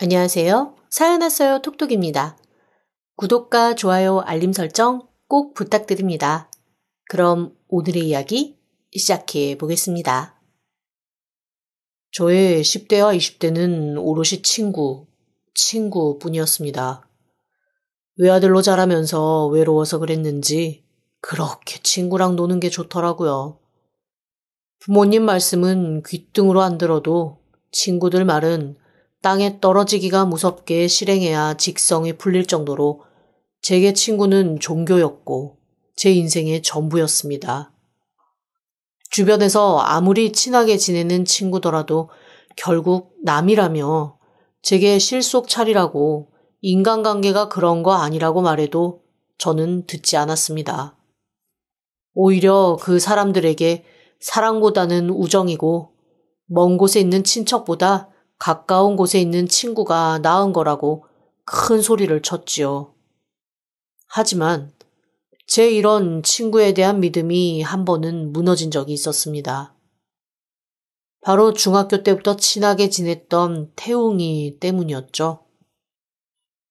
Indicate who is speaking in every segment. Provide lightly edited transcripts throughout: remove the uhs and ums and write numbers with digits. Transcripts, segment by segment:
Speaker 1: 안녕하세요. 사연 왔어요 톡톡입니다. 구독과 좋아요, 알림 설정 꼭 부탁드립니다. 그럼 오늘의 이야기 시작해 보겠습니다. 저의 10대와 20대는 오롯이 친구뿐이었습니다. 외아들로 자라면서 외로워서 그랬는지 그렇게 친구랑 노는 게 좋더라고요. 부모님 말씀은 귓등으로 안 들어도 친구들 말은 땅에 떨어지기가 무섭게 실행해야 직성이 풀릴 정도로 제게 친구는 종교였고 제 인생의 전부였습니다. 주변에서 아무리 친하게 지내는 친구더라도 결국 남이라며 제게 실속 차리라고 인간관계가 그런 거 아니라고 말해도 저는 듣지 않았습니다. 오히려 그 사람들에게 사랑보다는 우정이고 먼 곳에 있는 친척보다 가까운 곳에 있는 친구가 나은 거라고 큰 소리를 쳤지요. 하지만 제 이런 친구에 대한 믿음이 한 번은 무너진 적이 있었습니다. 바로 중학교 때부터 친하게 지냈던 태웅이 때문이었죠.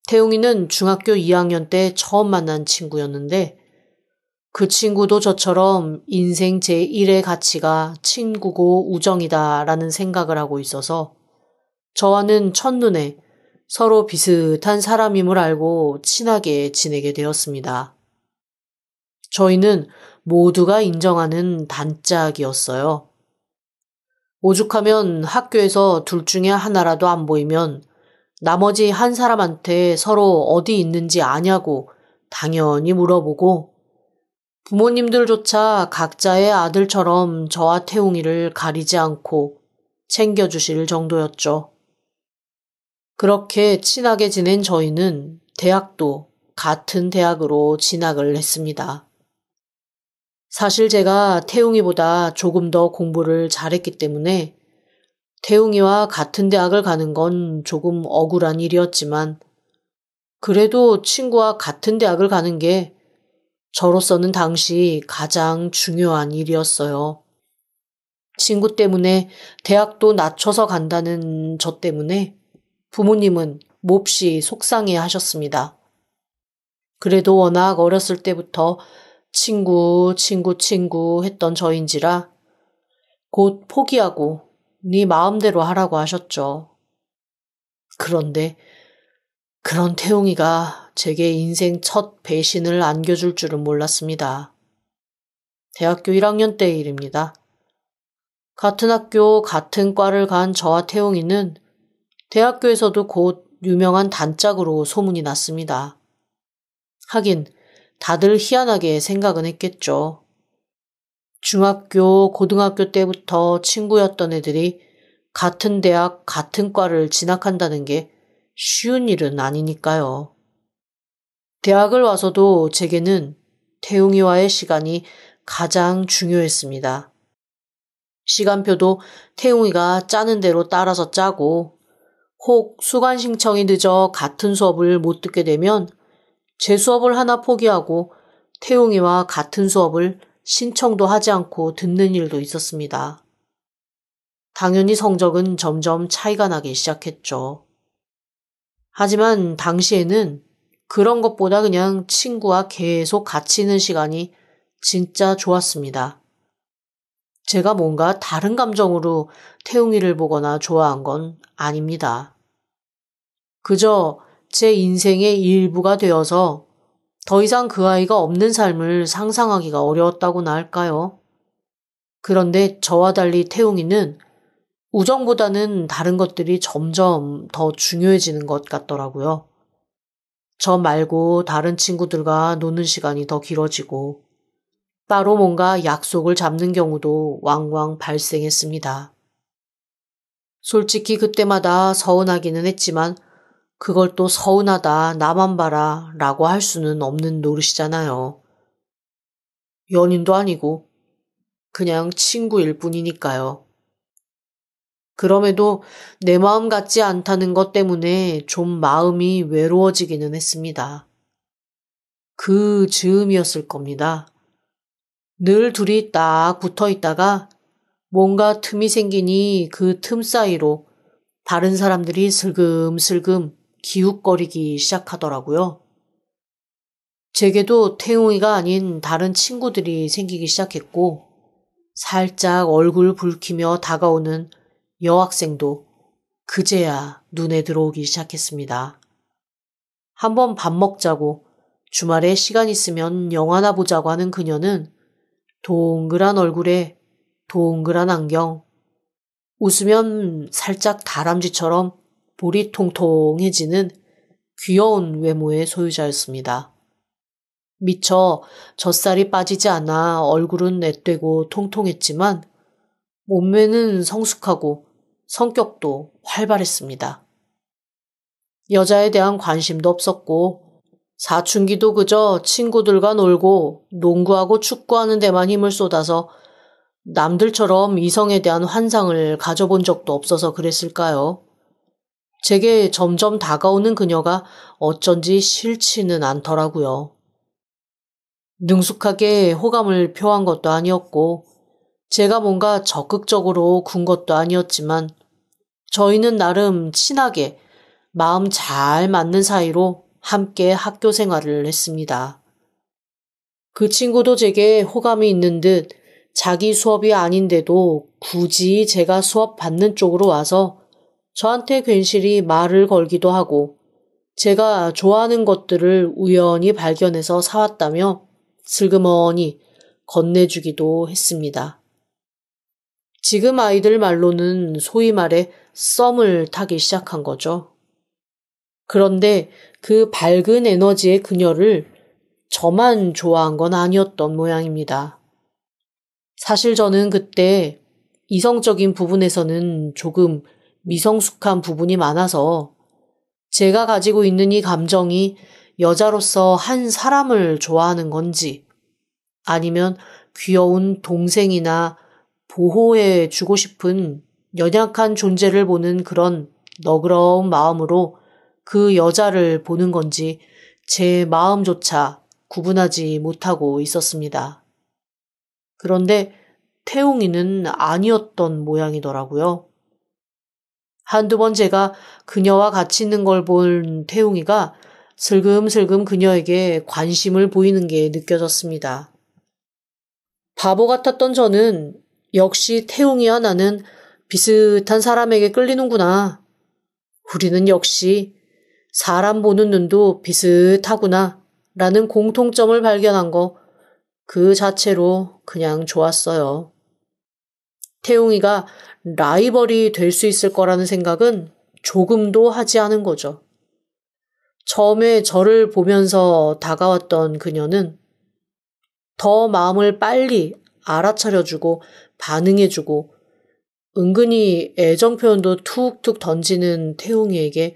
Speaker 1: 태웅이는 중학교 2학년 때 처음 만난 친구였는데 그 친구도 저처럼 인생 제1의 가치가 친구고 우정이다라는 생각을 하고 있어서 저와는 첫눈에 서로 비슷한 사람임을 알고 친하게 지내게 되었습니다. 저희는 모두가 인정하는 단짝이었어요. 오죽하면 학교에서 둘 중에 하나라도 안 보이면 나머지 한 사람한테 서로 어디 있는지 아냐고 당연히 물어보고 부모님들조차 각자의 아들처럼 저와 태웅이를 가리지 않고 챙겨주실 정도였죠. 그렇게 친하게 지낸 저희는 대학도 같은 대학으로 진학을 했습니다. 사실 제가 태웅이보다 조금 더 공부를 잘했기 때문에 태웅이와 같은 대학을 가는 건 조금 억울한 일이었지만 그래도 친구와 같은 대학을 가는 게 저로서는 당시 가장 중요한 일이었어요. 친구 때문에 대학도 낮춰서 간다는 저 때문에 부모님은 몹시 속상해 하셨습니다. 그래도 워낙 어렸을 때부터 친구 했던 저인지라 곧 포기하고 네 마음대로 하라고 하셨죠. 그런데 그런 태웅이가 제게 인생 첫 배신을 안겨줄 줄은 몰랐습니다. 대학교 1학년 때의 일입니다. 같은 학교 같은 과를 간 저와 태웅이는 대학교에서도 곧 유명한 단짝으로 소문이 났습니다. 하긴 다들 희한하게 생각은 했겠죠. 중학교, 고등학교 때부터 친구였던 애들이 같은 대학, 같은 과를 진학한다는 게 쉬운 일은 아니니까요. 대학을 와서도 제게는 태웅이와의 시간이 가장 중요했습니다. 시간표도 태웅이가 짜는 대로 따라서 짜고 혹 수강 신청이 늦어 같은 수업을 못 듣게 되면 제 수업을 하나 포기하고 태웅이와 같은 수업을 신청도 하지 않고 듣는 일도 있었습니다. 당연히 성적은 점점 차이가 나기 시작했죠. 하지만 당시에는 그런 것보다 그냥 친구와 계속 같이 있는 시간이 진짜 좋았습니다. 제가 뭔가 다른 감정으로 태웅이를 보거나 좋아한 건 아닙니다. 그저 제 인생의 일부가 되어서 더 이상 그 아이가 없는 삶을 상상하기가 어려웠다고나 할까요? 그런데 저와 달리 태웅이는 우정보다는 다른 것들이 점점 더 중요해지는 것 같더라고요. 저 말고 다른 친구들과 노는 시간이 더 길어지고 따로 뭔가 약속을 잡는 경우도 왕왕 발생했습니다. 솔직히 그때마다 서운하기는 했지만 그걸 또 서운하다, 나만 봐라 라고 할 수는 없는 노릇이잖아요. 연인도 아니고 그냥 친구일 뿐이니까요. 그럼에도 내 마음 같지 않다는 것 때문에 좀 마음이 외로워지기는 했습니다. 그 즈음이었을 겁니다. 늘 둘이 딱 붙어 있다가 뭔가 틈이 생기니 그 틈 사이로 다른 사람들이 슬금슬금 기웃거리기 시작하더라고요. 제게도 태웅이가 아닌 다른 친구들이 생기기 시작했고 살짝 얼굴 붉히며 다가오는 여학생도 그제야 눈에 들어오기 시작했습니다. 한번 밥 먹자고 주말에 시간 있으면 영화나 보자고 하는 그녀는 동그란 얼굴에 동그란 안경, 웃으면 살짝 다람쥐처럼 볼이 통통해지는 귀여운 외모의 소유자였습니다. 미처 젖살이 빠지지 않아 얼굴은 앳되고 통통했지만 몸매는 성숙하고 성격도 활발했습니다. 여자에 대한 관심도 없었고 사춘기도 그저 친구들과 놀고 농구하고 축구하는 데만 힘을 쏟아서 남들처럼 이성에 대한 환상을 가져본 적도 없어서 그랬을까요? 제게 점점 다가오는 그녀가 어쩐지 싫지는 않더라고요. 능숙하게 호감을 표한 것도 아니었고 제가 뭔가 적극적으로 군 것도 아니었지만 저희는 나름 친하게 마음 잘 맞는 사이로 함께 학교 생활을 했습니다. 그 친구도 제게 호감이 있는 듯 자기 수업이 아닌데도 굳이 제가 수업 받는 쪽으로 와서 저한테 괜시리 말을 걸기도 하고 제가 좋아하는 것들을 우연히 발견해서 사왔다며 슬그머니 건네주기도 했습니다. 지금 아이들 말로는 소위 말해 썸을 타기 시작한 거죠. 그런데 그 밝은 에너지의 그녀를 저만 좋아한 건 아니었던 모양입니다. 사실 저는 그때 이성적인 부분에서는 조금 미성숙한 부분이 많아서 제가 가지고 있는 이 감정이 여자로서 한 사람을 좋아하는 건지 아니면 귀여운 동생이나 보호해 주고 싶은 연약한 존재를 보는 그런 너그러운 마음으로 그 여자를 보는 건지 제 마음조차 구분하지 못하고 있었습니다. 그런데 태웅이는 아니었던 모양이더라고요. 한두 번 제가 그녀와 같이 있는 걸 본 태웅이가 슬금슬금 그녀에게 관심을 보이는 게 느껴졌습니다. 바보 같았던 저는 역시 태웅이와 나는 비슷한 사람에게 끌리는구나. 우리는 역시 사람 보는 눈도 비슷하구나 라는 공통점을 발견한 거 그 자체로 그냥 좋았어요. 태웅이가 라이벌이 될 수 있을 거라는 생각은 조금도 하지 않은 거죠. 처음에 저를 보면서 다가왔던 그녀는 더 마음을 빨리 알아차려주고 반응해주고 은근히 애정 표현도 툭툭 던지는 태웅이에게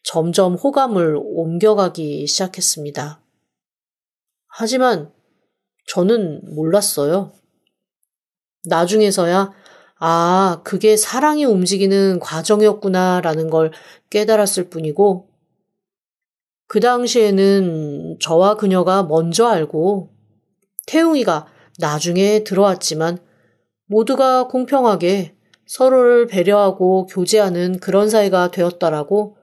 Speaker 1: 점점 호감을 옮겨가기 시작했습니다. 하지만 저는 몰랐어요. 나중에서야 그게 사랑이 움직이는 과정이었구나라는 걸 깨달았을 뿐이고 그 당시에는 저와 그녀가 먼저 알고 태웅이가 나중에 들어왔지만 모두가 공평하게 서로를 배려하고 교제하는 그런 사이가 되었다라고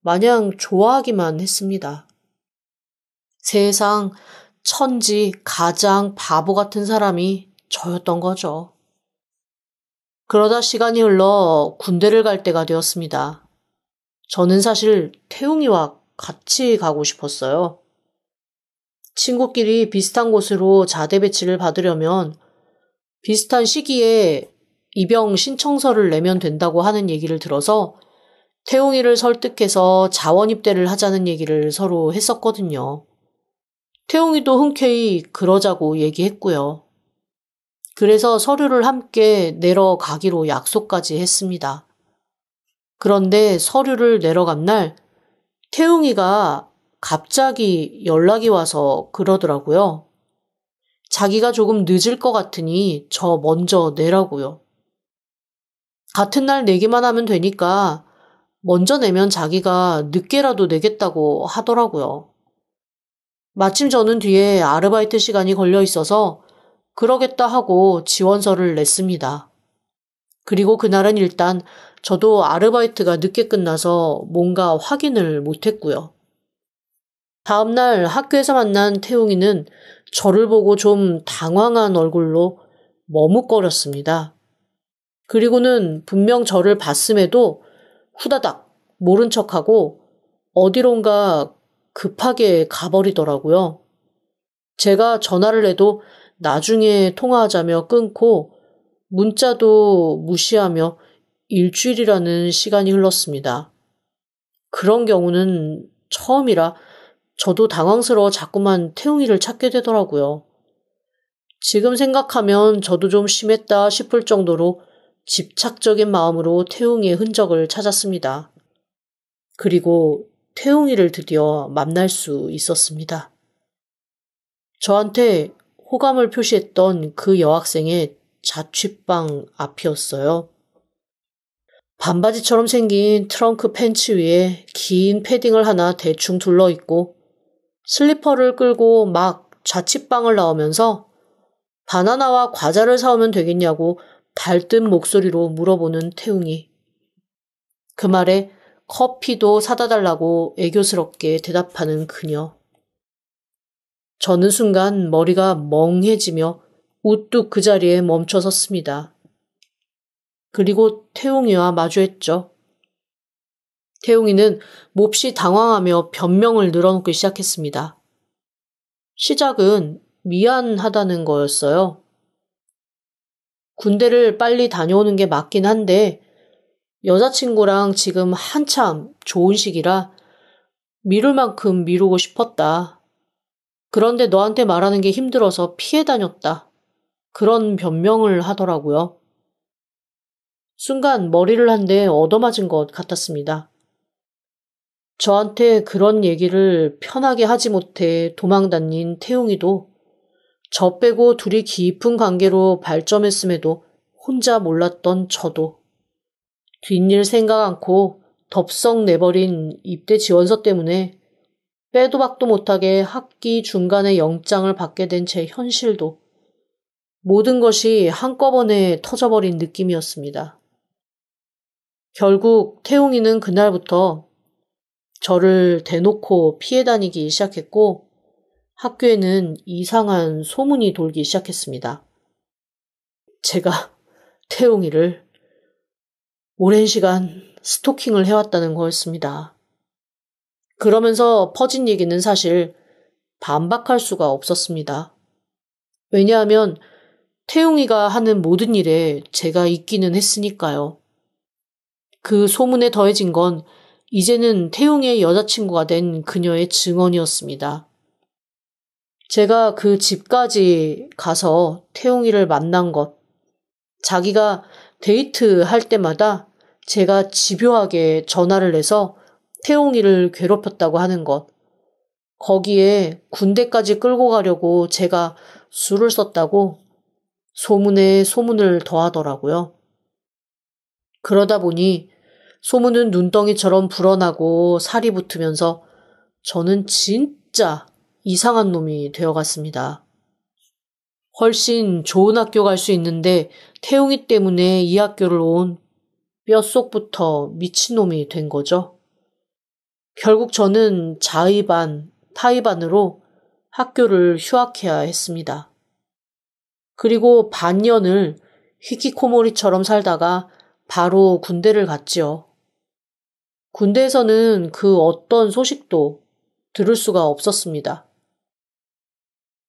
Speaker 1: 마냥 좋아하기만 했습니다. 세상 천지 가장 바보 같은 사람이 저였던 거죠. 그러다 시간이 흘러 군대를 갈 때가 되었습니다. 저는 사실 태웅이와 같이 가고 싶었어요. 친구끼리 비슷한 곳으로 자대 배치를 받으려면 비슷한 시기에 입영 신청서를 내면 된다고 하는 얘기를 들어서 태웅이를 설득해서 자원 입대를 하자는 얘기를 서로 했었거든요. 태웅이도 흔쾌히 그러자고 얘기했고요. 그래서 서류를 함께 내러 가기로 약속까지 했습니다. 그런데 서류를 내러 간 날 태웅이가 갑자기 연락이 와서 그러더라고요. 자기가 조금 늦을 것 같으니 저 먼저 내라고요. 같은 날 내기만 하면 되니까 먼저 내면 자기가 늦게라도 내겠다고 하더라고요. 마침 저는 뒤에 아르바이트 시간이 걸려 있어서 그러겠다 하고 지원서를 냈습니다. 그리고 그날은 일단 저도 아르바이트가 늦게 끝나서 뭔가 확인을 못했고요. 다음날 학교에서 만난 태웅이는 저를 보고 좀 당황한 얼굴로 머뭇거렸습니다. 그리고는 분명 저를 봤음에도 후다닥 모른 척하고 어디론가 급하게 가버리더라고요. 제가 전화를 해도 나중에 통화하자며 끊고 문자도 무시하며 일주일이라는 시간이 흘렀습니다. 그런 경우는 처음이라 저도 당황스러워 자꾸만 태웅이를 찾게 되더라고요. 지금 생각하면 저도 좀 심했다 싶을 정도로 집착적인 마음으로 태웅이의 흔적을 찾았습니다. 그리고 태웅이를 드디어 만날 수 있었습니다. 저한테 호감을 표시했던 그 여학생의 자취방 앞이었어요. 반바지처럼 생긴 트렁크 팬츠 위에 긴 패딩을 하나 대충 둘러입고 슬리퍼를 끌고 막 자취방을 나오면서 바나나와 과자를 사오면 되겠냐고 발뜬 목소리로 물어보는 태웅이. 그 말에 커피도 사다 달라고 애교스럽게 대답하는 그녀. 저는 순간 머리가 멍해지며 우뚝 그 자리에 멈춰 섰습니다. 그리고 태웅이와 마주했죠. 태웅이는 몹시 당황하며 변명을 늘어놓기 시작했습니다. 시작은 미안하다는 거였어요. 군대를 빨리 다녀오는 게 맞긴 한데 여자친구랑 지금 한참 좋은 시기라 미룰 만큼 미루고 싶었다. 그런데 너한테 말하는 게 힘들어서 피해 다녔다. 그런 변명을 하더라고요. 순간 머리를 한 대 얻어맞은 것 같았습니다. 저한테 그런 얘기를 편하게 하지 못해 도망다닌 태웅이도 저 빼고 둘이 깊은 관계로 발전했음에도 혼자 몰랐던 저도 뒷일 생각 않고 덥석 내버린 입대 지원서 때문에 빼도 박도 못하게 학기 중간에 영장을 받게 된 제 현실도 모든 것이 한꺼번에 터져버린 느낌이었습니다. 결국 태웅이는 그날부터 저를 대놓고 피해 다니기 시작했고 학교에는 이상한 소문이 돌기 시작했습니다. 제가 태웅이를 오랜 시간 스토킹을 해왔다는 거였습니다. 그러면서 퍼진 얘기는 사실 반박할 수가 없었습니다. 왜냐하면 태웅이가 하는 모든 일에 제가 있기는 했으니까요. 그 소문에 더해진 건 이제는 태웅이의 여자친구가 된 그녀의 증언이었습니다. 제가 그 집까지 가서 태웅이를 만난 것, 자기가 데이트할 때마다 제가 집요하게 전화를 해서 태웅이를 괴롭혔다고 하는 것, 거기에 군대까지 끌고 가려고 제가 술을 썼다고 소문에 소문을 더하더라고요. 그러다 보니 소문은 눈덩이처럼 불어나고 살이 붙으면서 저는 진짜 이상한 놈이 되어갔습니다. 훨씬 좋은 학교 갈 수 있는데 태웅이 때문에 이 학교를 온 뼛속부터 미친놈이 된 거죠. 결국 저는 자의반, 타의반으로 학교를 휴학해야 했습니다. 그리고 반년을 히키코모리처럼 살다가 바로 군대를 갔지요. 군대에서는 그 어떤 소식도 들을 수가 없었습니다.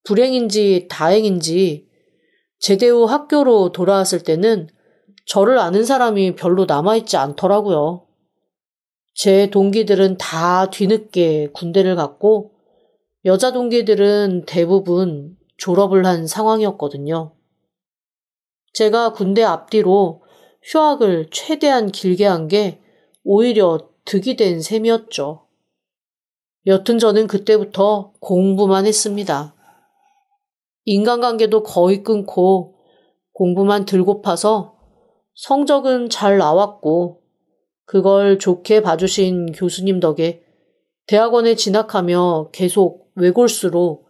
Speaker 1: 불행인지 다행인지 제대 후 학교로 돌아왔을 때는 저를 아는 사람이 별로 남아있지 않더라고요. 제 동기들은 다 뒤늦게 군대를 갔고 여자 동기들은 대부분 졸업을 한 상황이었거든요. 제가 군대 앞뒤로 휴학을 최대한 길게 한 게 오히려 득이 된 셈이었죠. 여튼 저는 그때부터 공부만 했습니다. 인간관계도 거의 끊고 공부만 들고파서 성적은 잘 나왔고 그걸 좋게 봐주신 교수님 덕에 대학원에 진학하며 계속 외골수로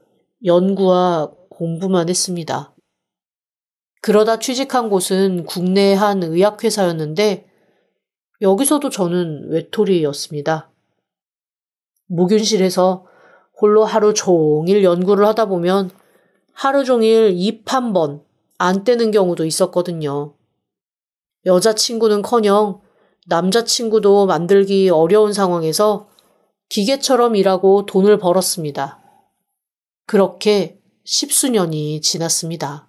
Speaker 1: 연구와 공부만 했습니다. 그러다 취직한 곳은 국내의 한 의학회사였는데 여기서도 저는 외톨이였습니다. 무균실에서 홀로 하루 종일 연구를 하다 보면 하루 종일 입 한 번 안 떼는 경우도 있었거든요. 여자친구는커녕 남자친구도 만들기 어려운 상황에서 기계처럼 일하고 돈을 벌었습니다. 그렇게 10수년이 지났습니다.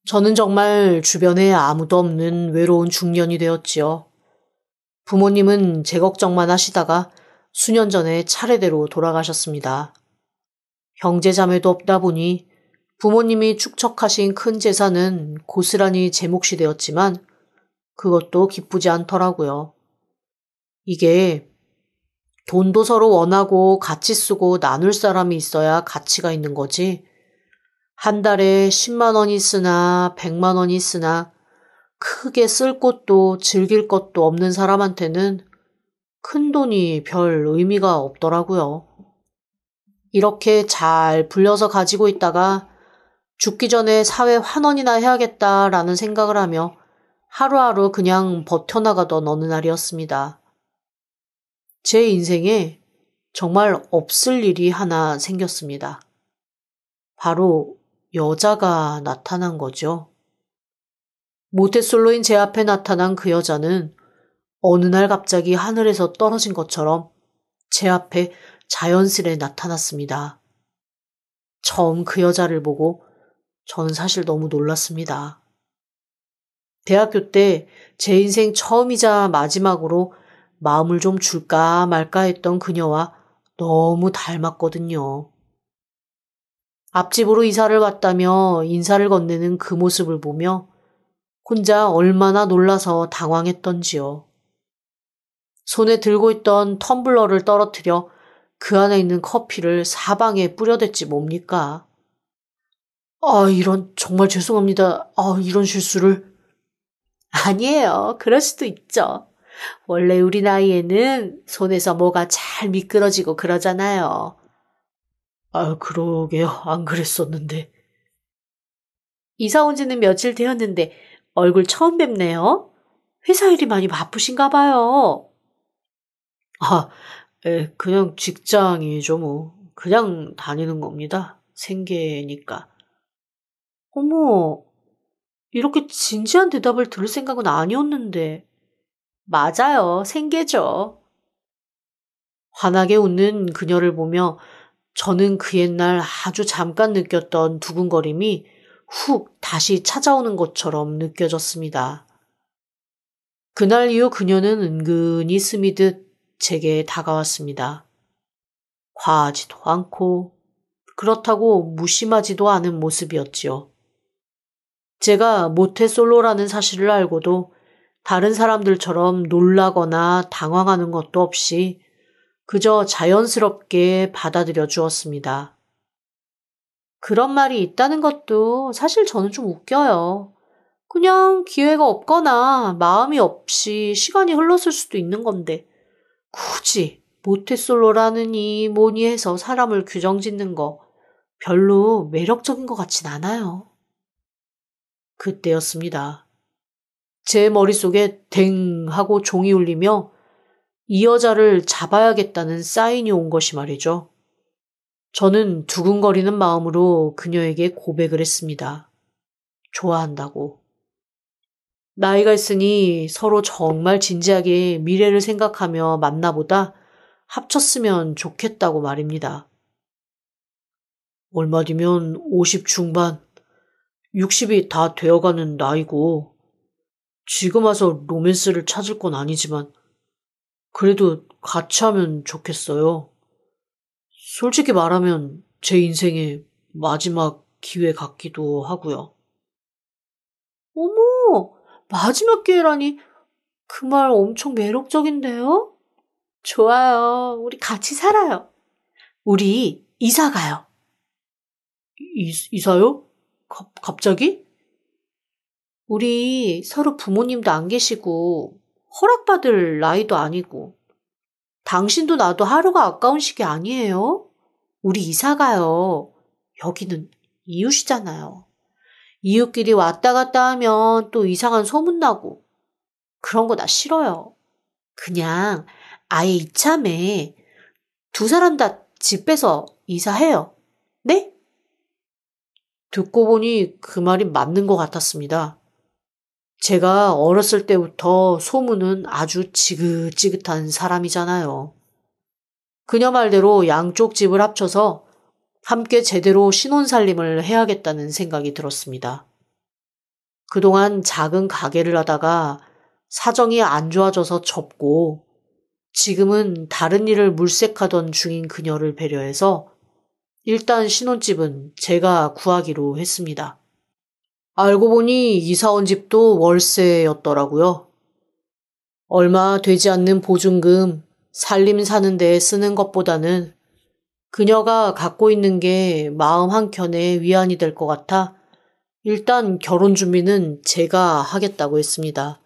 Speaker 1: 저는 정말 주변에 아무도 없는 외로운 중년이 되었지요. 부모님은 제 걱정만 하시다가 수년 전에 차례대로 돌아가셨습니다. 형제자매도 없다 보니 부모님이 축적하신 큰 재산은 고스란히 제 몫이 되었지만 그것도 기쁘지 않더라고요. 이게 돈도 서로 원하고 같이 쓰고 나눌 사람이 있어야 가치가 있는 거지. 한 달에 10만 원이 쓰나 100만 원이 쓰나 크게 쓸 것도 즐길 것도 없는 사람한테는 큰 돈이 별 의미가 없더라고요. 이렇게 잘 불려서 가지고 있다가 죽기 전에 사회 환원이나 해야겠다라는 생각을 하며 하루하루 그냥 버텨나가던 어느 날이었습니다. 제 인생에 정말 없을 일이 하나 생겼습니다. 바로 여자가 나타난 거죠. 모태솔로인 제 앞에 나타난 그 여자는 어느 날 갑자기 하늘에서 떨어진 것처럼 제 앞에 자연스레 나타났습니다. 처음 그 여자를 보고 저는 사실 너무 놀랐습니다. 대학교 때 제 인생 처음이자 마지막으로 마음을 좀 줄까 말까 했던 그녀와 너무 닮았거든요. 앞집으로 이사를 왔다며 인사를 건네는 그 모습을 보며 혼자 얼마나 놀라서 당황했던지요. 손에 들고 있던 텀블러를 떨어뜨려 그 안에 있는 커피를 사방에 뿌려댔지 뭡니까? 이런 정말 죄송합니다. 이런 실수를. 아니에요. 그럴 수도 있죠. 원래 우리 나이에는 손에서 뭐가 잘 미끄러지고 그러잖아요. 그러게요. 안 그랬었는데. 이사 온 지는 며칠 되었는데 얼굴 처음 뵙네요. 회사 일이 많이 바쁘신가 봐요. 그냥 직장이죠 뭐. 그냥 다니는 겁니다. 생계니까. 어머, 이렇게 진지한 대답을 들을 생각은 아니었는데. 맞아요. 생계죠. 환하게 웃는 그녀를 보며 저는 그 옛날 아주 잠깐 느꼈던 두근거림이 훅 다시 찾아오는 것처럼 느껴졌습니다. 그날 이후 그녀는 은근히 스미듯 제게 다가왔습니다. 과하지도 않고 그렇다고 무심하지도 않은 모습이었지요. 제가 모태솔로라는 사실을 알고도 다른 사람들처럼 놀라거나 당황하는 것도 없이 그저 자연스럽게 받아들여 주었습니다. 그런 말이 있다는 것도 사실 저는 좀 웃겨요. 그냥 기회가 없거나 마음이 없이 시간이 흘렀을 수도 있는 건데 굳이 모태솔로라느니 뭐니 해서 사람을 규정짓는 거 별로 매력적인 것 같진 않아요. 그때였습니다. 제 머릿속에 댕 하고 종이 울리며 이 여자를 잡아야겠다는 사인이 온 것이 말이죠. 저는 두근거리는 마음으로 그녀에게 고백을 했습니다. 좋아한다고. 나이가 있으니 서로 정말 진지하게 미래를 생각하며 만나보다 합쳤으면 좋겠다고 말입니다. 얼마 뒤면 50 중반, 60이 다 되어가는 나이고 지금 와서 로맨스를 찾을 건 아니지만 그래도 같이 하면 좋겠어요. 솔직히 말하면 제 인생의 마지막 기회 같기도 하고요. 어머, 마지막 기회라니 그 말 엄청 매력적인데요? 좋아요. 우리 같이 살아요. 우리 이사 가요. 이사요? 갑자기? 우리 서로 부모님도 안 계시고 허락받을 나이도 아니고 당신도 나도 하루가 아까운 시기 아니에요? 우리 이사 가요. 여기는 이웃이잖아요. 이웃끼리 왔다 갔다 하면 또 이상한 소문나고 그런 거 나 싫어요. 그냥 아예 이참에 두 사람 다 집 빼서 이사해요. 네? 듣고 보니 그 말이 맞는 것 같았습니다. 제가 어렸을 때부터 소문은 아주 지긋지긋한 사람이잖아요. 그녀 말대로 양쪽 집을 합쳐서 함께 제대로 신혼살림을 해야겠다는 생각이 들었습니다. 그동안 작은 가게를 하다가 사정이 안 좋아져서 접고 지금은 다른 일을 물색하던 중인 그녀를 배려해서 일단 신혼집은 제가 구하기로 했습니다. 알고 보니 이사 온 집도 월세였더라고요. 얼마 되지 않는 보증금, 살림 사는 데 쓰는 것보다는 그녀가 갖고 있는 게 마음 한켠에 위안이 될 것 같아 일단 결혼 준비는 제가 하겠다고 했습니다.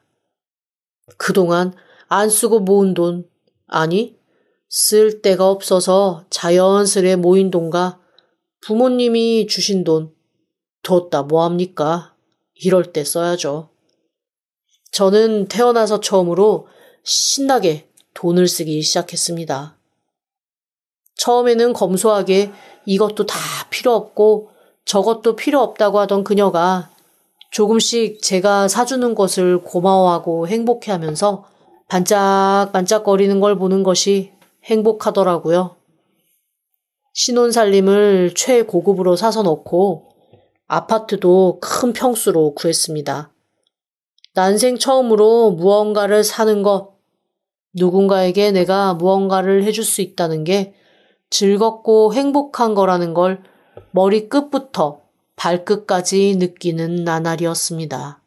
Speaker 1: 그동안 안 쓰고 모은 돈, 아니, 쓸 데가 없어서 자연스레 모인 돈과 부모님이 주신 돈, 뒀다 뭐합니까? 이럴 때 써야죠. 저는 태어나서 처음으로 신나게 돈을 쓰기 시작했습니다. 처음에는 검소하게 이것도 다 필요 없고 저것도 필요 없다고 하던 그녀가 조금씩 제가 사주는 것을 고마워하고 행복해하면서 반짝반짝거리는 걸 보는 것이 행복하더라고요. 신혼살림을 최고급으로 사서 넣고 아파트도 큰 평수로 구했습니다. 난생 처음으로 무언가를 사는 것, 누군가에게 내가 무언가를 해줄 수 있다는 게 즐겁고 행복한 거라는 걸 머리끝부터 발끝까지 느끼는 나날이었습니다.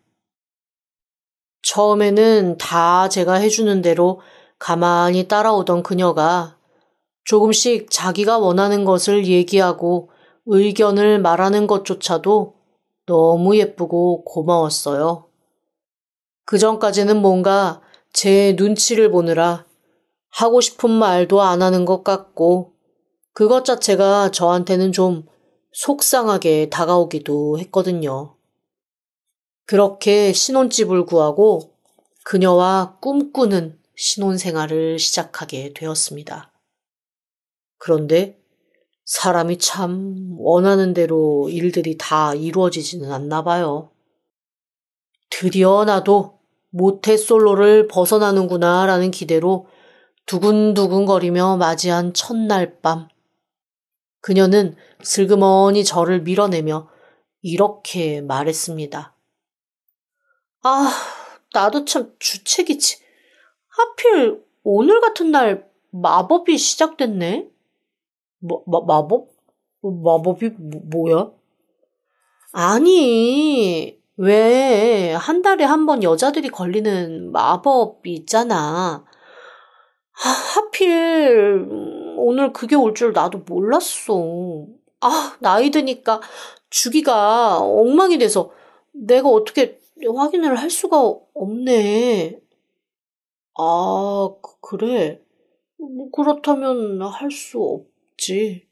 Speaker 1: 처음에는 다 제가 해주는 대로 가만히 따라오던 그녀가 조금씩 자기가 원하는 것을 얘기하고 의견을 말하는 것조차도 너무 예쁘고 고마웠어요. 그전까지는 뭔가 제 눈치를 보느라 하고 싶은 말도 안 하는 것 같고 그것 자체가 저한테는 좀 속상하게 다가오기도 했거든요. 그렇게 신혼집을 구하고 그녀와 꿈꾸는 신혼생활을 시작하게 되었습니다. 그런데 사람이 참 원하는 대로 일들이 다 이루어지지는 않나 봐요. 드디어 나도 모태솔로를 벗어나는구나 라는 기대로 두근두근거리며 맞이한 첫날 밤. 그녀는 슬그머니 저를 밀어내며 이렇게 말했습니다. 아, 나도 참 주책이지. 하필 오늘 같은 날 마법이 시작됐네. 마법? 마법이 뭐야? 아니, 왜 한 달에 한 번 여자들이 걸리는 마법이 있잖아. 하필 오늘 그게 올 줄 나도 몰랐어. 나이 드니까 주기가 엉망이 돼서 내가 어떻게 확인을 할 수가 없네. 그래. 뭐 그렇다면 할 수 없지.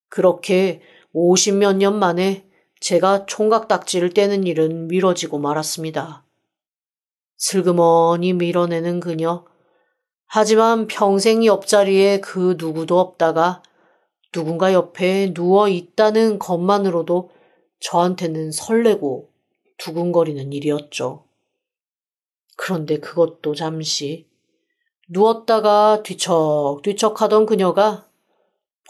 Speaker 1: 그렇게 50몇 년 만에 제가 총각딱지를 떼는 일은 미뤄지고 말았습니다. 슬그머니 밀어내는 그녀. 하지만 평생 옆자리에 그 누구도 없다가 누군가 옆에 누워 있다는 것만으로도 저한테는 설레고 두근거리는 일이었죠. 그런데 그것도 잠시 누웠다가 뒤척뒤척 하던 그녀가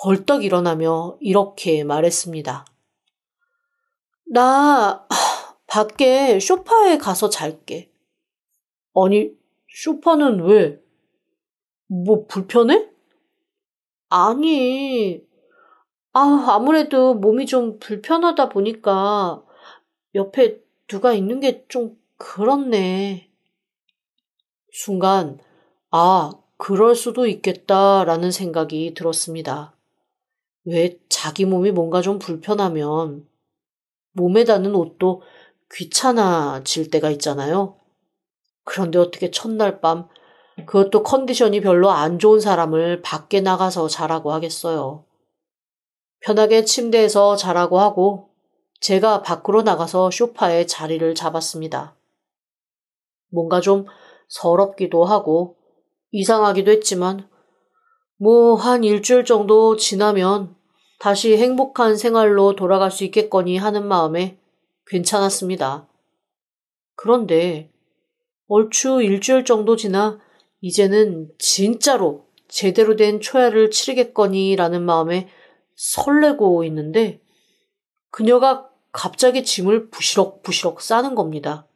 Speaker 1: 벌떡 일어나며 이렇게 말했습니다. 나 밖에 소파에 가서 잘게. 아니, 소파는 왜? 뭐 불편해? 아니, 아무래도 몸이 좀 불편하다 보니까 옆에 누가 있는 게 좀 그렇네. 순간, 그럴 수도 있겠다라는 생각이 들었습니다. 왜 자기 몸이 뭔가 좀 불편하면 몸에 닿는 옷도 귀찮아질 때가 있잖아요. 그런데 어떻게 첫날 밤 그것도 컨디션이 별로 안 좋은 사람을 밖에 나가서 자라고 하겠어요. 편하게 침대에서 자라고 하고 제가 밖으로 나가서 소파에 자리를 잡았습니다. 뭔가 좀 서럽기도 하고 이상하기도 했지만 한 일주일 정도 지나면 다시 행복한 생활로 돌아갈 수 있겠거니 하는 마음에 괜찮았습니다. 그런데 얼추 일주일 정도 지나 이제는 진짜로 제대로 된 초야를 치르겠거니라는 마음에 설레고 있는데 그녀가 갑자기 짐을 부시럭부시럭 싸는 겁니다.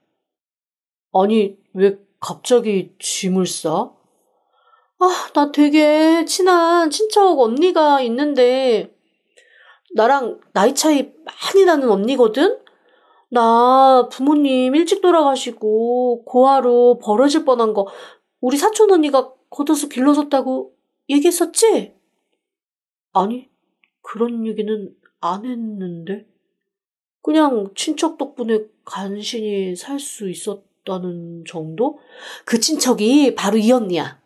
Speaker 1: 아니, 왜 갑자기 짐을 싸? 나 되게 친한 친척 언니가 있는데 나랑 나이 차이 많이 나는 언니거든? 나 부모님 일찍 돌아가시고 고아로 버려질 뻔한 거 우리 사촌 언니가 걷어서 길러줬다고 얘기했었지? 아니, 그런 얘기는 안 했는데. 그냥 친척 덕분에 간신히 살 수 있었다는 정도? 그 친척이 바로 이 언니야.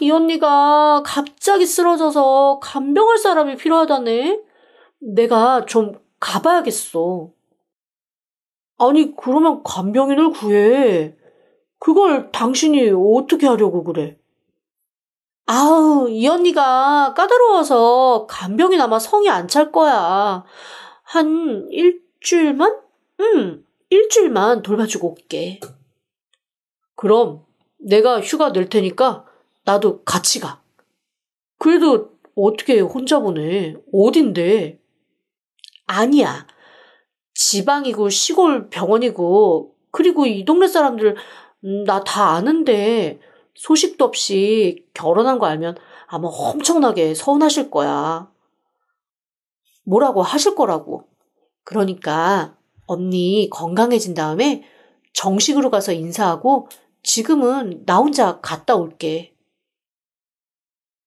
Speaker 1: 이 언니가 갑자기 쓰러져서 간병할 사람이 필요하다네. 내가 좀 가봐야겠어. 아니, 그러면 간병인을 구해. 그걸 당신이 어떻게 하려고 그래? 이 언니가 까다로워서 간병인 아마 성이 안 찰 거야. 한 일주일만? 일주일만 돌봐주고 올게. 그럼 내가 휴가 낼 테니까 나도 같이 가. 그래도 어떻게 혼자 보내? 어딘데? 아니야. 지방이고 시골 병원이고 그리고 이 동네 사람들 나 다 아는데 소식도 없이 결혼한 거 알면 아마 엄청나게 서운하실 거야. 뭐라고 하실 거라고. 그러니까 언니 건강해진 다음에 정식으로 가서 인사하고 지금은 나 혼자 갔다 올게.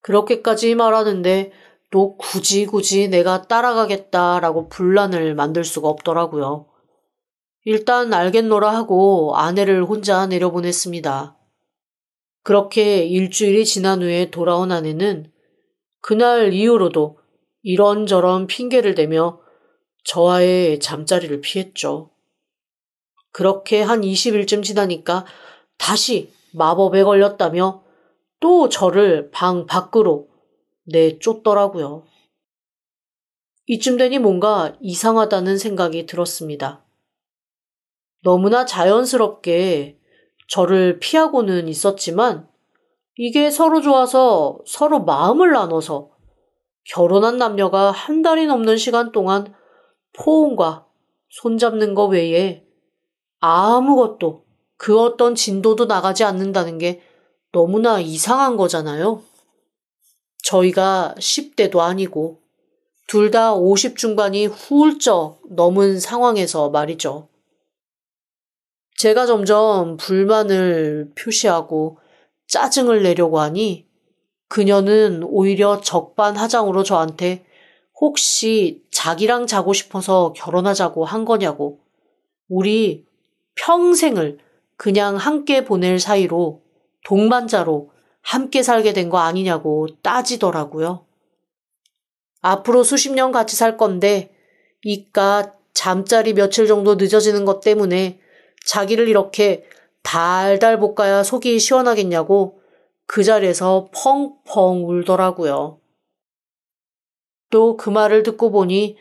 Speaker 1: 그렇게까지 말하는데 또 굳이 내가 따라가겠다라고 분란을 만들 수가 없더라고요. 일단 알겠노라 하고 아내를 혼자 내려보냈습니다. 그렇게 일주일이 지난 후에 돌아온 아내는 그날 이후로도 이런저런 핑계를 대며 저와의 잠자리를 피했죠. 그렇게 한 20일쯤 지나니까 다시 마법에 걸렸다며 또 저를 방 밖으로 내쫓더라고요. 이쯤 되니 뭔가 이상하다는 생각이 들었습니다. 너무나 자연스럽게 저를 피하고는 있었지만 이게 서로 좋아서 서로 마음을 나눠서 결혼한 남녀가 한 달이 넘는 시간 동안 포옹과 손잡는 거 외에 아무것도 그 어떤 진도도 나가지 않는다는 게 너무나 이상한 거잖아요. 저희가 10대도 아니고 둘 다 50 중반이 훌쩍 넘은 상황에서 말이죠. 제가 점점 불만을 표시하고 짜증을 내려고 하니 그녀는 오히려 적반하장으로 저한테 혹시 자기랑 자고 싶어서 결혼하자고 한 거냐고, 우리 평생을 그냥 함께 보낼 사이로 동반자로 함께 살게 된 거 아니냐고 따지더라고요. 앞으로 수십 년 같이 살 건데 이깟 잠자리 며칠 정도 늦어지는 것 때문에 자기를 이렇게 달달 볶아야 속이 시원하겠냐고 그 자리에서 펑펑 울더라고요. 또 그 말을 듣고 보니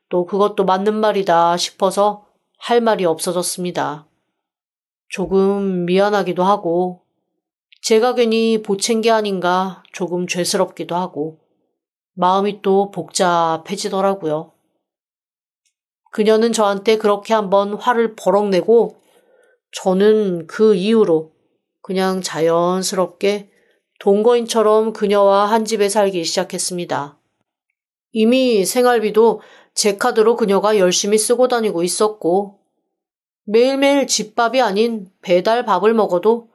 Speaker 1: 또 그것도 맞는 말이다 싶어서 할 말이 없어졌습니다. 조금 미안하기도 하고 제가 괜히 보챈 게 아닌가 조금 죄스럽기도 하고 마음이 또 복잡해지더라고요. 그녀는 저한테 그렇게 한번 화를 버럭 내고 저는 그 이후로 그냥 자연스럽게 동거인처럼 그녀와 한 집에 살기 시작했습니다. 이미 생활비도 제 카드로 그녀가 열심히 쓰고 다니고 있었고 매일매일 집밥이 아닌 배달 밥을 먹어도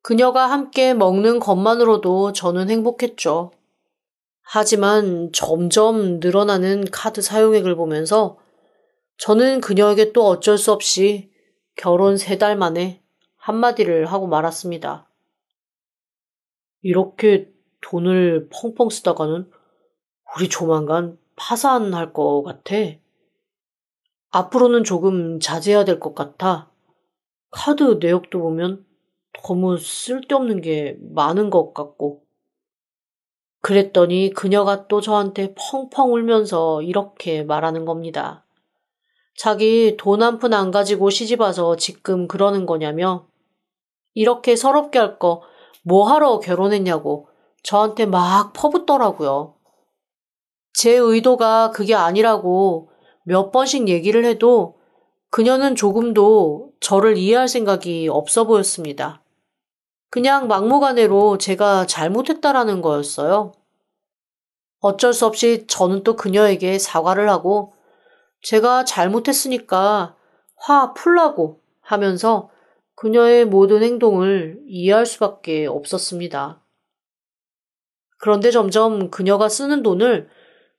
Speaker 1: 그녀가 함께 먹는 것만으로도 저는 행복했죠. 하지만 점점 늘어나는 카드 사용액을 보면서 저는 그녀에게 또 어쩔 수 없이 결혼 3달 만에 한마디를 하고 말았습니다. 이렇게 돈을 펑펑 쓰다가는 우리 조만간 파산할 것 같아. 앞으로는 조금 자제해야 될 것 같아. 카드 내역도 보면 너무 쓸데없는 게 많은 것 같고. 그랬더니 그녀가 또 저한테 펑펑 울면서 이렇게 말하는 겁니다. 자기 돈 한 푼 안 가지고 시집와서 지금 그러는 거냐며. 이렇게 서럽게 할 거 뭐하러 결혼했냐고 저한테 막 퍼붓더라고요. 제 의도가 그게 아니라고 몇 번씩 얘기를 해도 그녀는 조금도 저를 이해할 생각이 없어 보였습니다. 그냥 막무가내로 제가 잘못했다라는 거였어요. 어쩔 수 없이 저는 또 그녀에게 사과를 하고 제가 잘못했으니까 화 풀라고 하면서 그녀의 모든 행동을 이해할 수밖에 없었습니다. 그런데 점점 그녀가 쓰는 돈을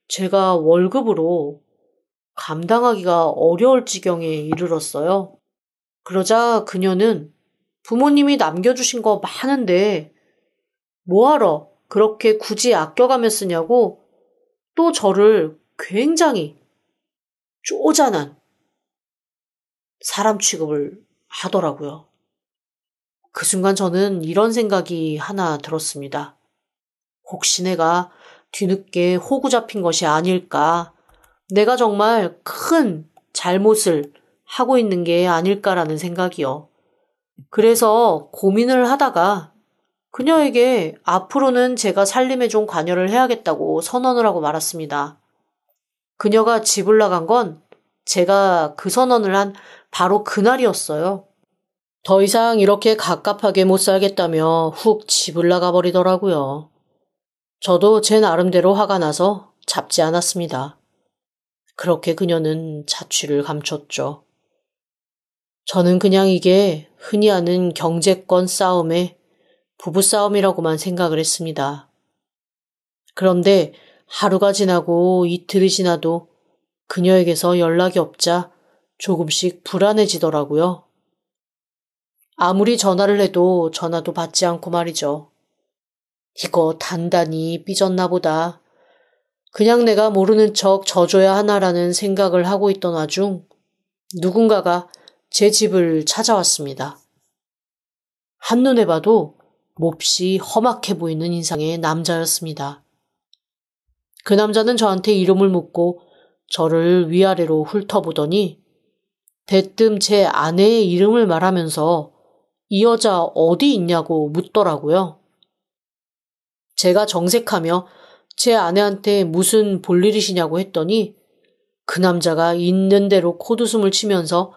Speaker 1: 제가 월급으로 감당하기가 어려울 지경에 이르렀어요. 그러자 그녀는 부모님이 남겨주신 거 많은데 뭐하러 그렇게 굳이 아껴가며 쓰냐고 또 저를 굉장히 쪼잔한 사람 취급을 하더라고요. 그 순간 저는 이런 생각이 하나 들었습니다. 혹시 내가 뒤늦게 호구 잡힌 것이 아닐까? 내가 정말 큰 잘못을 하고 있는 게 아닐까라는 생각이요. 그래서 고민을 하다가 그녀에게 앞으로는 제가 살림에 좀 관여를 해야겠다고 선언을 하고 말았습니다. 그녀가 집을 나간 건 제가 그 선언을 한 바로 그날이었어요. 더 이상 이렇게 갑갑하게 못 살겠다며 훅 집을 나가버리더라고요. 저도 제 나름대로 화가 나서 잡지 않았습니다. 그렇게 그녀는 자취를 감췄죠. 저는 그냥 이게 흔히 하는 경제권 싸움의 부부싸움이라고만 생각을 했습니다. 그런데 하루가 지나고 이틀이 지나도 그녀에게서 연락이 없자 조금씩 불안해지더라고요. 아무리 전화를 해도 전화도 받지 않고 말이죠. 이거 단단히 삐졌나 보다. 그냥 내가 모르는 척 져줘야 하나라는 생각을 하고 있던 와중 누군가가 제 집을 찾아왔습니다. 한눈에 봐도 몹시 험악해 보이는 인상의 남자였습니다. 그 남자는 저한테 이름을 묻고 저를 위아래로 훑어보더니 대뜸 제 아내의 이름을 말하면서 이 여자 어디 있냐고 묻더라고요. 제가 정색하며 제 아내한테 무슨 볼일이시냐고 했더니 그 남자가 있는 대로 콧웃음을 치면서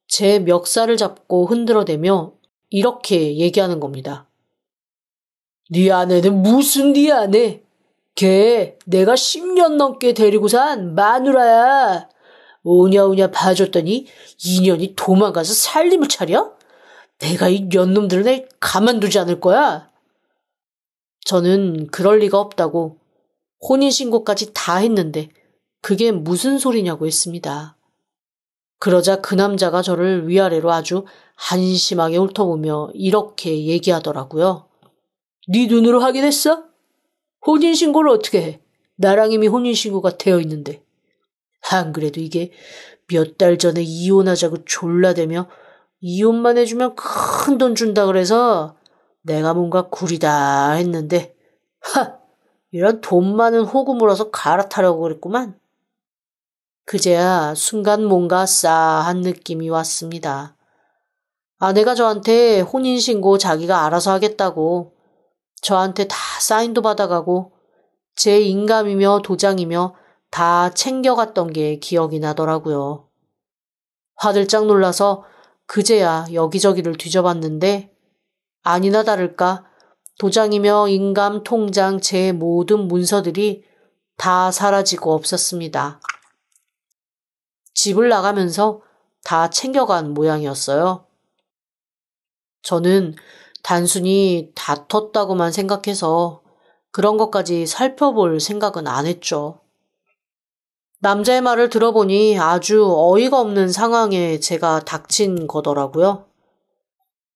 Speaker 1: 제 멱살을 잡고 흔들어대며 이렇게 얘기하는 겁니다. 네 아내는 무슨 네 아내? 걔 내가 10년 넘게 데리고 산 마누라야. 오냐오냐 봐줬더니 2년이 도망가서 살림을 차려? 내가 이 년놈들을 내 가만두지 않을 거야. 저는 그럴 리가 없다고 혼인신고까지 다 했는데 그게 무슨 소리냐고 했습니다. 그러자 그 남자가 저를 위아래로 아주 한심하게 훑어보며 이렇게 얘기하더라고요. 네 눈으로 확인했어? 혼인신고를 어떻게 해? 나랑 이미 혼인신고가 되어 있는데. 안 그래도 이게 몇 달 전에 이혼하자고 졸라대며 이혼만 해주면 큰 돈 준다 그래서 내가 뭔가 구리다 했는데 이런 돈 많은 호구 물어서 갈아타려고 그랬구만. 그제야 순간 뭔가 싸한 느낌이 왔습니다. 아내가 저한테 혼인신고 자기가 알아서 하겠다고 저한테 다 사인도 받아가고 제 인감이며 도장이며 다 챙겨갔던 게 기억이 나더라고요. 화들짝 놀라서 그제야 여기저기를 뒤져봤는데 아니나 다를까 도장이며 인감, 통장, 제 모든 문서들이 다 사라지고 없었습니다. 집을 나가면서 다 챙겨간 모양이었어요. 저는 단순히 다퉜다고만 생각해서 그런 것까지 살펴볼 생각은 안 했죠. 남자의 말을 들어보니 아주 어이가 없는 상황에 제가 닥친 거더라고요.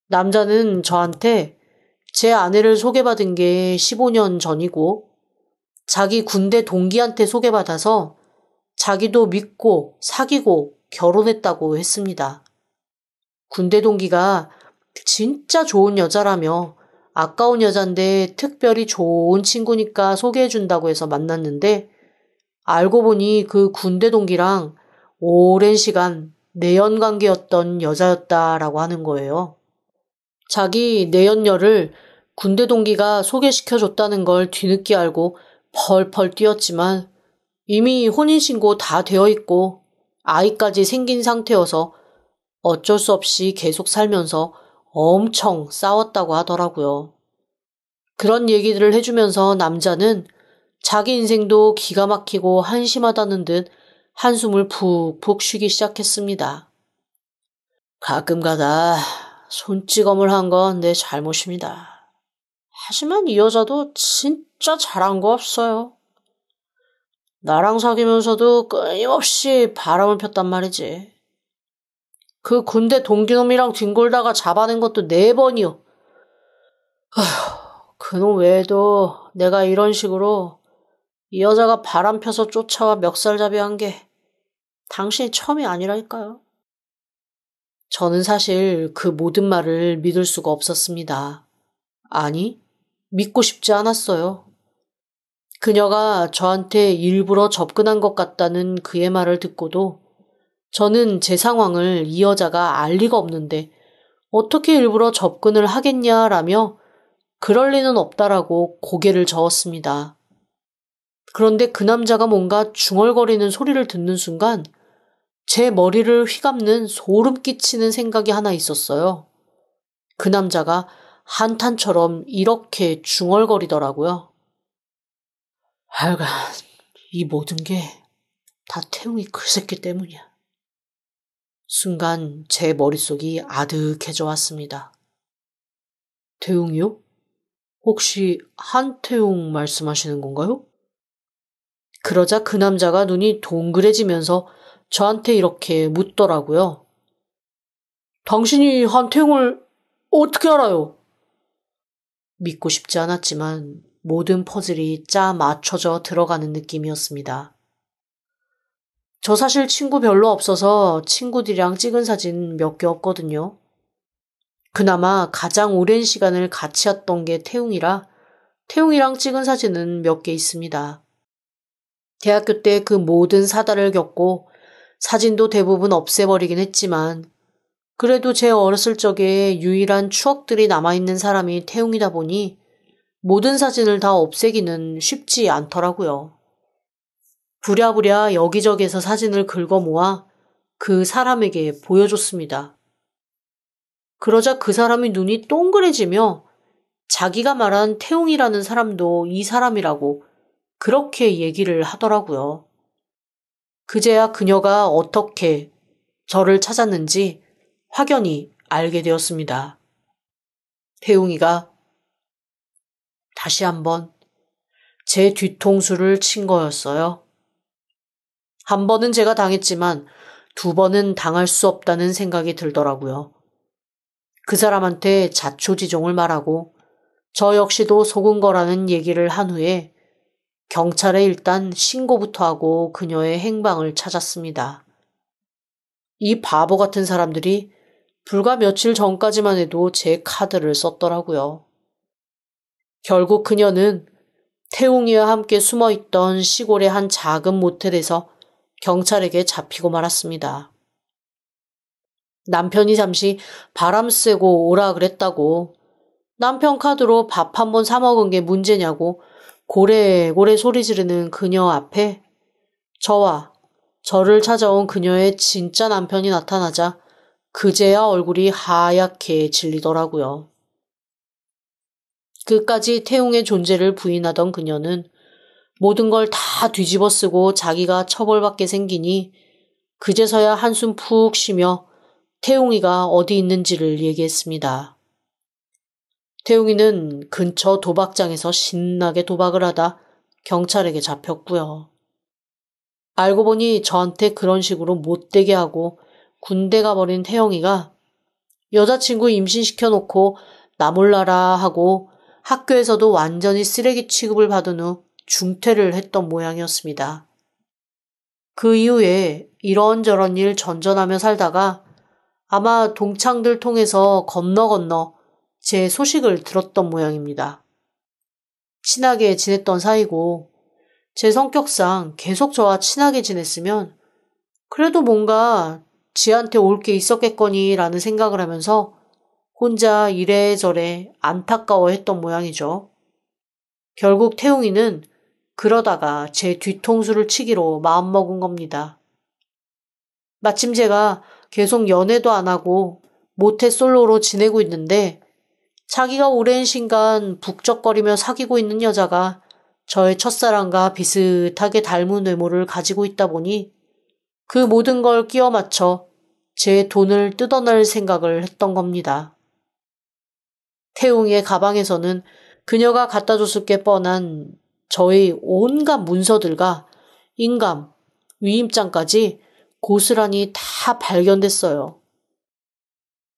Speaker 1: 남자는 저한테 제 아내를 소개받은 게 15년 전이고 자기 군대 동기한테 소개받아서 자기도 믿고 사귀고 결혼했다고 했습니다. 군대 동기가 진짜 좋은 여자라며 아까운 여잔데 특별히 좋은 친구니까 소개해준다고 해서 만났는데 알고 보니 그 군대 동기랑 오랜 시간 내연 관계였던 여자였다라고 하는 거예요. 자기 내연녀를 군대 동기가 소개시켜줬다는 걸 뒤늦게 알고 펄펄 뛰었지만 이미 혼인신고 다 되어 있고 아이까지 생긴 상태여서 어쩔 수 없이 계속 살면서 엄청 싸웠다고 하더라고요. 그런 얘기들을 해주면서 남자는 자기 인생도 기가 막히고 한심하다는 듯 한숨을 푹푹 쉬기 시작했습니다. 가끔가다 손찌검을 한 건 내 잘못입니다. 하지만 이 여자도 진짜 잘한 거 없어요. 나랑 사귀면서도 끊임없이 바람을 폈단 말이지. 그 군대 동기놈이랑 뒹굴다가 잡아낸 것도 4번이요. 그놈 외에도 내가 이런 식으로 이 여자가 바람 펴서 쫓아와 멱살잡이 한 게 당신이 처음이 아니라니까요. 저는 사실 그 모든 말을 믿을 수가 없었습니다. 아니, 믿고 싶지 않았어요. 그녀가 저한테 일부러 접근한 것 같다는 그의 말을 듣고도 저는 제 상황을 이 여자가 알 리가 없는데 어떻게 일부러 접근을 하겠냐라며 그럴 리는 없다라고 고개를 저었습니다. 그런데 그 남자가 뭔가 중얼거리는 소리를 듣는 순간 제 머리를 휘감는 소름 끼치는 생각이 하나 있었어요. 그 남자가 한탄처럼 이렇게 중얼거리더라고요. 하여간 이 모든 게 다 태웅이 그 새끼 때문이야. 순간 제 머릿속이 아득해져 왔습니다. 태웅이요? 혹시 한태웅 말씀하시는 건가요? 그러자 그 남자가 눈이 동그래지면서 저한테 이렇게 묻더라고요. 당신이 한태웅을 어떻게 알아요? 믿고 싶지 않았지만 모든 퍼즐이 짜 맞춰져 들어가는 느낌이었습니다. 저 사실 친구 별로 없어서 친구들이랑 찍은 사진 몇 개 없거든요. 그나마 가장 오랜 시간을 같이 했던 게 태웅이라 태웅이랑 찍은 사진은 몇 개 있습니다. 대학교 때 그 모든 사달을 겪고 사진도 대부분 없애버리긴 했지만 그래도 제 어렸을 적에 유일한 추억들이 남아있는 사람이 태웅이다 보니 모든 사진을 다 없애기는 쉽지 않더라고요. 부랴부랴 여기저기에서 사진을 긁어 모아 그 사람에게 보여줬습니다. 그러자 그 사람이 눈이 동그래지며 자기가 말한 태웅이라는 사람도 이 사람이라고 그렇게 얘기를 하더라고요. 그제야 그녀가 어떻게 저를 찾았는지 확연히 알게 되었습니다. 태웅이가 다시 한번 제 뒤통수를 친 거였어요. 한 번은 제가 당했지만 2번은 당할 수 없다는 생각이 들더라고요. 그 사람한테 자초지종을 말하고 저 역시도 속은 거라는 얘기를 한 후에 경찰에 일단 신고부터 하고 그녀의 행방을 찾았습니다. 이 바보 같은 사람들이 불과 며칠 전까지만 해도 제 카드를 썼더라고요. 결국 그녀는 태웅이와 함께 숨어있던 시골의 한 작은 모텔에서 경찰에게 잡히고 말았습니다. 남편이 잠시 바람 쐬고 오라 그랬다고 남편 카드로 밥 한 번 사 먹은 게 문제냐고 고래고래 소리 지르는 그녀 앞에 저와 저를 찾아온 그녀의 진짜 남편이 나타나자 그제야 얼굴이 하얗게 질리더라고요. 끝까지 태웅의 존재를 부인하던 그녀는 모든 걸 다 뒤집어 쓰고 자기가 처벌받게 생기니 그제서야 한숨 푹 쉬며 태웅이가 어디 있는지를 얘기했습니다. 태웅이는 근처 도박장에서 신나게 도박을 하다 경찰에게 잡혔고요. 알고 보니 저한테 그런 식으로 못되게 하고 군대 가버린 태영이가 여자친구 임신시켜놓고 나 몰라라 하고 학교에서도 완전히 쓰레기 취급을 받은 후 중퇴를 했던 모양이었습니다. 그 이후에 이런저런 일 전전하며 살다가 아마 동창들 통해서 건너 제 소식을 들었던 모양입니다. 친하게 지냈던 사이고 제 성격상 계속 저와 친하게 지냈으면 그래도 뭔가 지한테 올 게 있었겠거니라는 생각을 하면서 혼자 이래저래 안타까워했던 모양이죠. 결국 태웅이는 그러다가 제 뒤통수를 치기로 마음먹은 겁니다. 마침 제가 계속 연애도 안 하고 모태솔로로 지내고 있는데 자기가 오랜 시간 북적거리며 사귀고 있는 여자가 저의 첫사랑과 비슷하게 닮은 외모를 가지고 있다 보니 그 모든 걸 끼워 맞춰 제 돈을 뜯어낼 생각을 했던 겁니다. 태웅이의 가방에서는 그녀가 갖다 줬을 게 뻔한 저의 온갖 문서들과 인감, 위임장까지 고스란히 다 발견됐어요.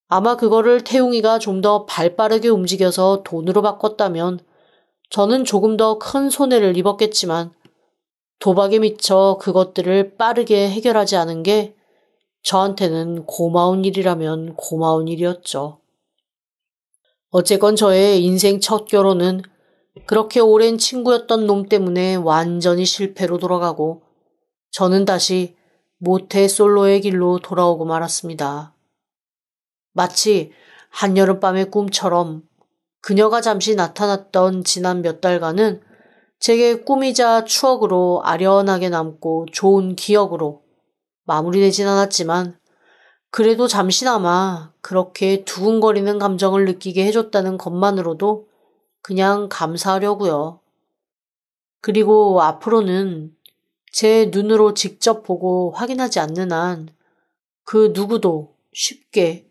Speaker 1: 아마 그거를 태웅이가 좀 더 발빠르게 움직여서 돈으로 바꿨다면 저는 조금 더 큰 손해를 입었겠지만 도박에 미쳐 그것들을 빠르게 해결하지 않은 게 저한테는 고마운 일이라면 고마운 일이었죠. 어쨌건 저의 인생 첫 결혼은 그렇게 오랜 친구였던 놈 때문에 완전히 실패로 돌아가고 저는 다시 모태 솔로의 길로 돌아오고 말았습니다. 마치 한여름밤의 꿈처럼 그녀가 잠시 나타났던 지난 몇 달간은 제게 꿈이자 추억으로 아련하게 남고 좋은 기억으로 마무리되진 않았지만 그래도 잠시나마 그렇게 두근거리는 감정을 느끼게 해줬다는 것만으로도 그냥 감사하려고요. 그리고 앞으로는 제 눈으로 직접 보고 확인하지 않는 한 그 누구도 쉽게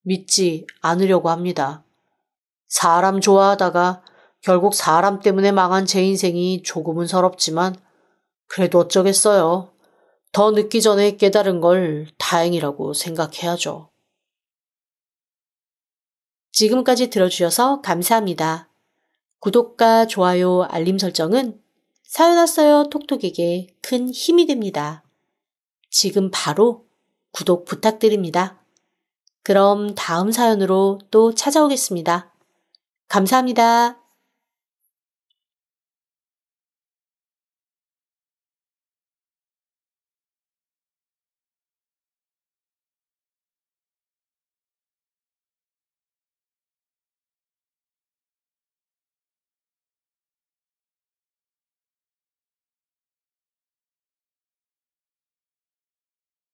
Speaker 1: 믿지 않으려고 합니다. 사람 좋아하다가 결국 사람 때문에 망한 제 인생이 조금은 서럽지만 그래도 어쩌겠어요. 더 늦기 전에 깨달은 걸 다행이라고 생각해야죠. 지금까지 들어주셔서 감사합니다. 구독과 좋아요, 알림 설정은 사연 왔어요 톡톡에게 큰 힘이 됩니다. 지금 바로 구독 부탁드립니다. 그럼 다음 사연으로 또 찾아오겠습니다. 감사합니다.